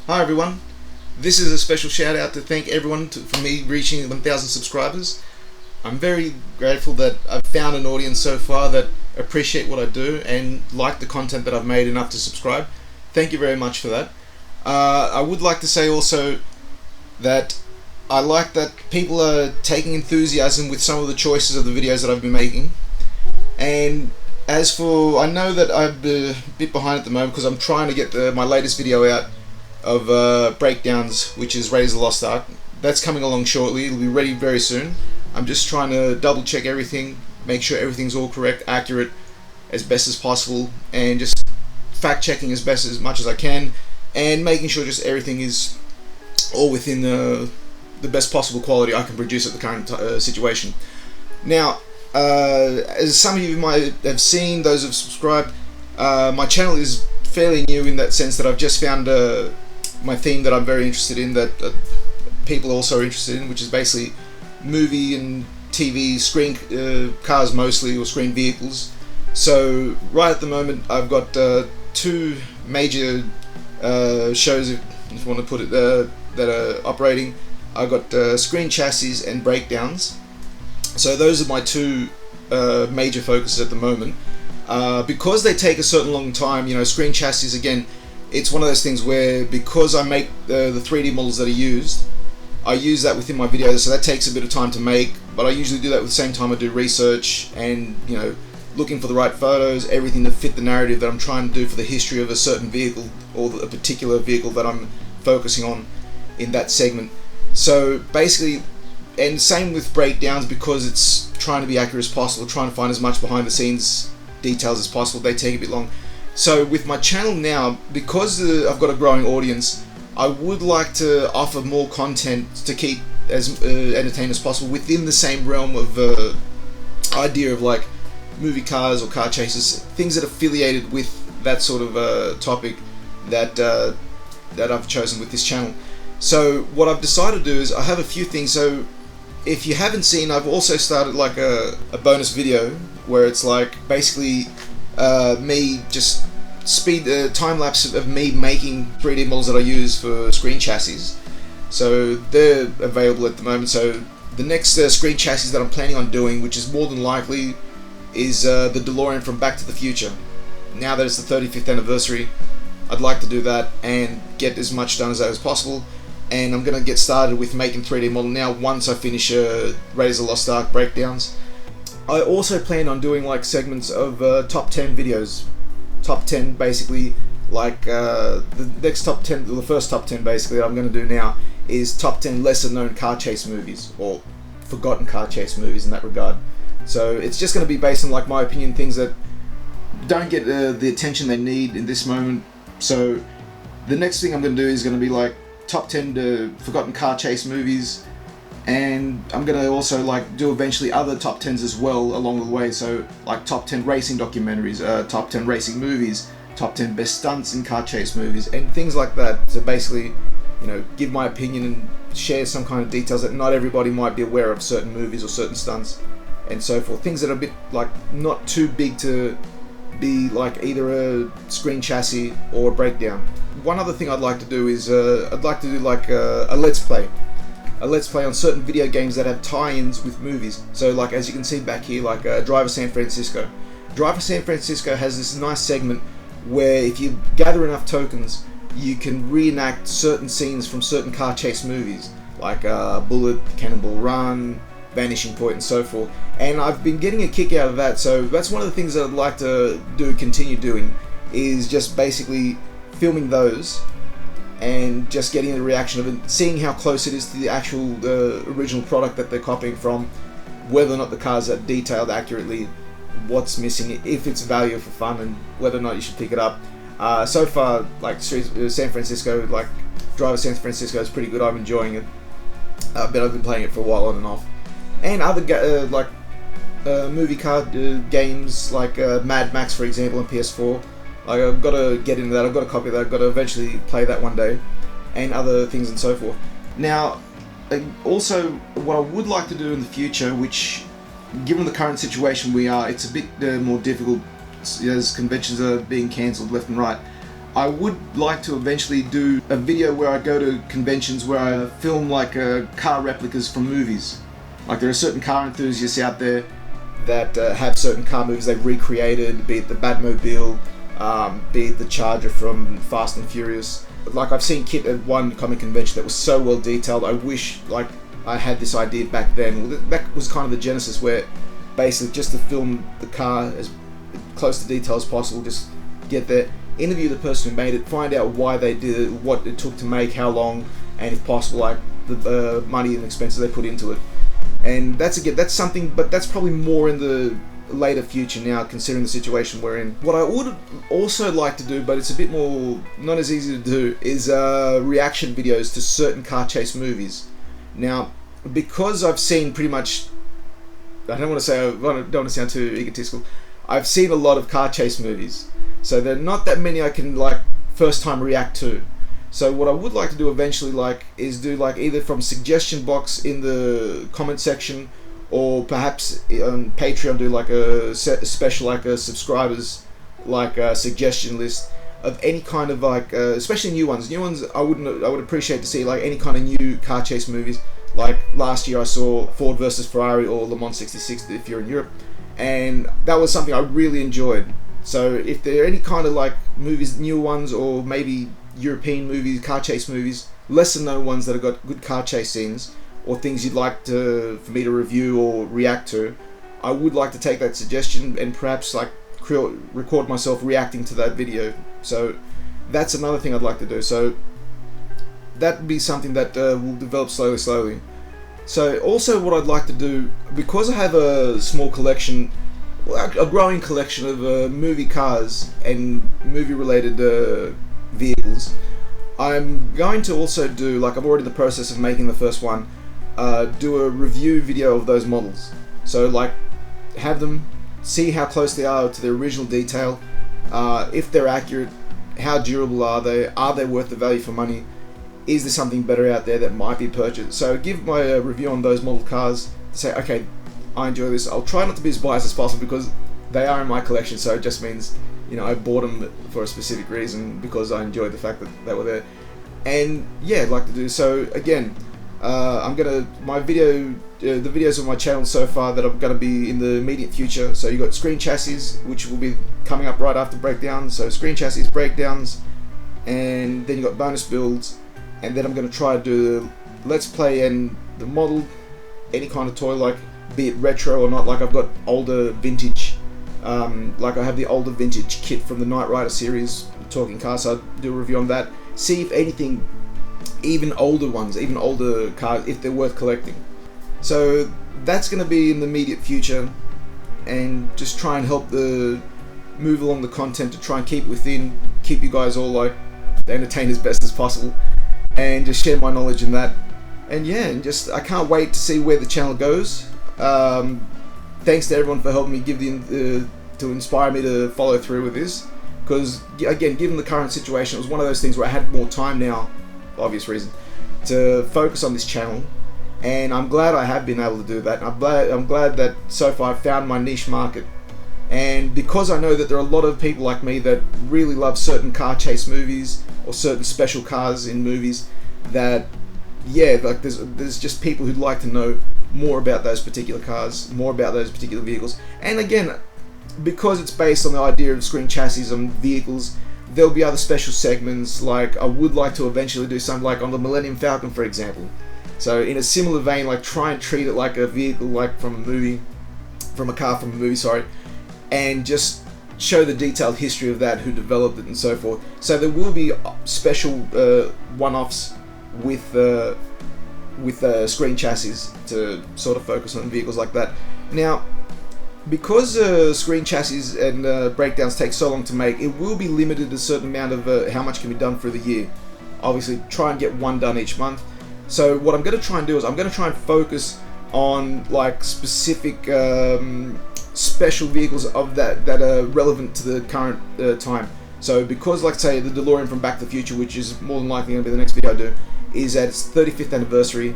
Hi everyone, this is a special shout out to thank everyone for me reaching 1,000 subscribers. I'm very grateful that I've found an audience so far that appreciate what I do and like the content that I've made enough to subscribe. Thank you very much for that. I would like to say also that I like that people are taking enthusiasm with some of the choices of the videos that I've been making. And as for, I know that I'm a bit behind at the moment because I'm trying to get my latest video out of breakdowns, which is Raiders of the Lost Ark. That's coming along shortly. It'll be ready very soon. I'm just trying to double check everything, make sure everything's all correct, accurate as best as possible, and just fact checking as much as I can, and making sure just everything is all within the best possible quality I can produce at the current situation. Now, as some of you might have seen, those who have subscribed, my channel is fairly new in that sense that I've just found my theme that I'm very interested in, that people also are interested in, which is basically movie and TV screen cars mostly, or screen vehicles. So right at the moment I've got two major shows, if you want to put it, that are operating. I've got Screen Chassis and Breakdowns. So those are my two major focuses at the moment. Because they take a certain long time, Screen Chassis, again, it's one of those things where, because I make the 3D models that are used, I use that within my videos, so that takes a bit of time to make, but I usually do that at the same time I do research and, looking for the right photos, everything to fit the narrative that I'm trying to do for the history of a certain vehicle, or a particular vehicle that I'm focusing on in that segment. So basically, and same with Breakdowns, because it's trying to be accurate as possible, trying to find as much behind the scenes details as possible, they take a bit long. So with my channel now, because I've got a growing audience, I would like to offer more content to keep as entertaining as possible within the same realm of idea of like movie cars or car chases, things that are affiliated with that sort of topic that I've chosen with this channel. So what I've decided to do is I have a few things. So if you haven't seen, I've also started like a bonus video where it's like basically me just time lapse of me making 3D models that I use for Screen Chassis. So they're available at the moment. So the next Screen Chassis that I'm planning on doing, which is more than likely, is the DeLorean from Back to the Future. Now that it's the 35th anniversary, I'd like to do that and get as much done as that as possible. And I'm going to get started with making 3D model now once I finish Raiders of the Lost Ark Breakdowns. I also plan on doing like segments of top 10 videos. Top 10 basically, like the next top 10, the first top 10 basically that I'm going to do now is top 10 lesser known car chase movies, or forgotten car chase movies in that regard. So it's just going to be based on like my opinion, things that don't get the attention they need in this moment. So the next thing I'm going to do is going to be like top 10 forgotten car chase movies, and I'm going to also like do eventually other top 10s as well along the way. So like top 10 racing documentaries, top 10 racing movies, top 10 best stunts in car chase movies, and things like that. So basically, give my opinion and share some kind of details that not everybody might be aware of, certain movies or certain stunts and so forth. Things that are a bit like not too big to be like either a Screen Chassis or a Breakdown. One other thing I'd like to do is I'd like to do like a let's play on certain video games that have tie-ins with movies. So like as you can see back here, like Driver San Francisco. Driver San Francisco has this nice segment where if you gather enough tokens, you can reenact certain scenes from certain car chase movies, like Bullet, Cannonball Run, Vanishing Point, and so forth. And I've been getting a kick out of that, so that's one of the things that I'd like to continue doing, is just basically filming those and just getting the reaction of it, seeing how close it is to the actual original product that they're copying from, whether or not the cars are detailed accurately, what's missing, if it's value for fun, and whether or not you should pick it up. So far, like San Francisco, like Driver San Francisco is pretty good. I'm enjoying it, but I've been playing it for a while on and off. And other movie car games like Mad Max, for example, on PS4. I've got to get into that. I've got a copy of that. I've got to eventually play that one day, and other things and so forth. Now, also, what I would like to do in the future, which, given the current situation we are, it's a bit more difficult as conventions are being cancelled left and right. I would like to eventually do a video where I go to conventions where I film like car replicas from movies. Like there are certain car enthusiasts out there that have certain car movies they've recreated, be it the Batmobile, be it the Charger from Fast and Furious. Like I've seen Kit at one comic convention that was so well detailed. I wish like I had this idea back then. Well, that was kind of the genesis, where basically just to film the car as close to detail as possible, just get there, interview the person who made it, find out why they did it, what it took to make, how long, and if possible, like the money and expenses they put into it. And that's something, but that's probably more in the later future now, considering the situation we're in. What I would also like to do, but it's a bit more not as easy to do, is reaction videos to certain car chase movies. Now, because I've seen pretty much, I don't want to sound too egotistical, I've seen a lot of car chase movies. So there are not that many I can like first time react to. So what I would like to do eventually is do either from suggestion box in the comment section, or perhaps on Patreon do a special a subscribers suggestion list of any kind of especially new ones. I would appreciate to see any kind of new car chase movies. Like last year I saw Ford versus Ferrari or Le Mans 66 if you're in Europe, and that was something I really enjoyed. So if there are any kind of movies, new ones, or maybe European movies, car chase movies, lesser known ones that have got good car chase scenes, or things you'd like for me to review or react to, I would like to take that suggestion and perhaps record myself reacting to that video. So that's another thing I'd like to do. So that would be something that will develop slowly. So also what I'd like to do, because I have a small collection, a growing collection of movie cars and movie related vehicles, I'm going to also do, I'm already in the process of making the first one, do a review video of those models. So have them, see how close they are to the original detail, if they're accurate, how durable are they worth the value for money, is there something better out there that might be purchased. So give my review on those model cars to say, okay, I enjoy this. I'll try not to be as biased as possible because they are in my collection, so it just means I bought them for a specific reason because I enjoyed the fact that they were there. And yeah, I'd like to do so again. The videos on my channel so far that are going to be in the immediate future. So you got Screen Chassis, which will be coming up right after Breakdowns. So Screen Chassis, Breakdowns, and then you got bonus builds, and then I'm going to try to do Let's Play and the model, any kind of toy, be it retro or not. I've got older vintage, I have the older vintage kit from the Knight Rider series, Talking Cars, so I'll do a review on that. See if anything, even older cars, if they're worth collecting. So that's going to be in the immediate future, and just try and help move along the content to try and keep you guys all entertained as best as possible, and just share my knowledge in that. And yeah, and I can't wait to see where the channel goes. Thanks to everyone for helping me to inspire me to follow through with this, because again, given the current situation, it was one of those things where I had more time now, for obvious reason, to focus on this channel, and I'm glad I have been able to do that. I'm glad that so far I've found my niche market, and because I know that there are a lot of people like me that really love certain car chase movies or certain special cars in movies, that there's just people who'd like to know more about those particular cars, more about those particular vehicles. And again, because it's based on the idea of Screen Chassis and vehicles, there'll be other special segments. I would like to eventually do something on the Millennium Falcon, for example. So in a similar vein, try and treat it like a vehicle, from a car from a movie, sorry, and just show the detailed history of that, who developed it and so forth. So there will be special one-offs with Screen Chassis to sort of focus on vehicles like that. Now, because Screen Chassis and Breakdowns take so long to make, it will be limited to a certain amount of how much can be done for the year. Obviously, try and get one done each month. So what I'm going to try and do is I'm going to try and focus on specific special vehicles of that are relevant to the current time. So because, say, the DeLorean from Back to the Future, which is more than likely going to be the next video I do, is at its 35th anniversary,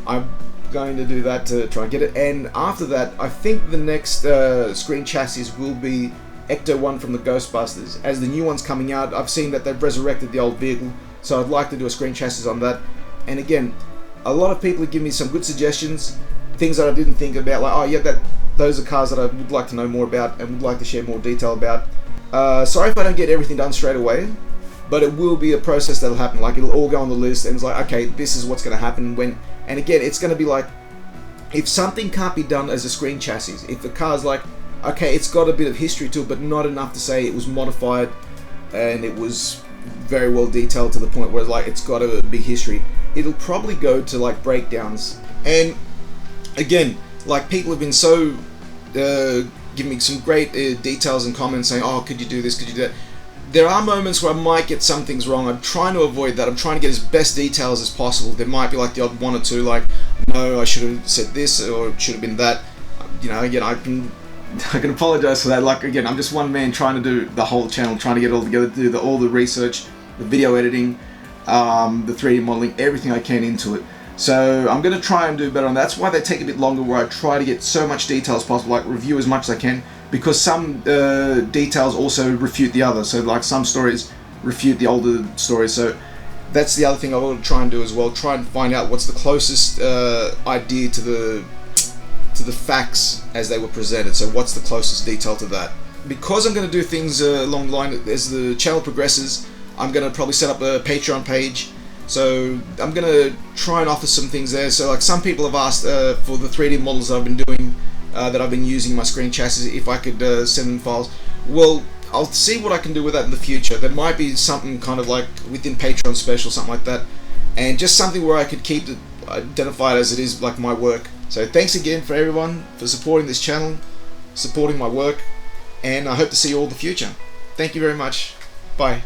I'm going to do that to try and get it. And after that, I think the next Screen Chassis will be Ecto 1 from the Ghostbusters. As the new one's coming out, I've seen that they've resurrected the old vehicle, so I'd like to do a screen chassis on that. And again, a lot of people have given me some good suggestions, things that I didn't think about, like, oh yeah, those are cars that I would like to know more about and would like to share more detail about. Sorry if I don't get everything done straight away, but it will be a process that'll happen. Like, it'll all go on the list, and it's like, okay, this is what's going to happen when. And again, it's going to be like, if something can't be done as a screen chassis, if the car's like, okay, it's got a bit of history to it, but not enough to say it was modified and it was very well detailed to the point where like it's got a big history, it'll probably go to like breakdowns. And again, like, people have been so giving me some great details and comments saying, oh, could you do this, could you do that. There are moments where I might get some things wrong. I'm trying to avoid that. I'm trying to get as best details as possible. There might be like the odd one or two, like, no, I should have said this, or it should have been that. You know, again, I can apologize for that. Like, again, I'm just one man trying to do the whole channel, trying to get it all together, do all the research, the video editing, the 3D modeling, everything I can into it. So I'm going to try and do better on that. That's why they take a bit longer, where I try to get so much detail as possible, like review as much as I can, because some details also refute the other. So like some stories refute the older stories. So that's the other thing I will try and do as well. Try and find out what's the closest idea to the facts as they were presented. So what's the closest detail to that? Because I'm going to do things along the line as the channel progresses, I'm going to probably set up a Patreon page. So I'm going to try and offer some things there. So like some people have asked for the 3D models that I've been doing, that I've been using my screen chassis, if I could send them files. Well, I'll see what I can do with that in the future. There might be something kind of like within Patreon special, something like that. And just something where I could keep it identified as it is like my work. So thanks again for everyone for supporting this channel, supporting my work, and I hope to see you all in the future. Thank you very much. Bye.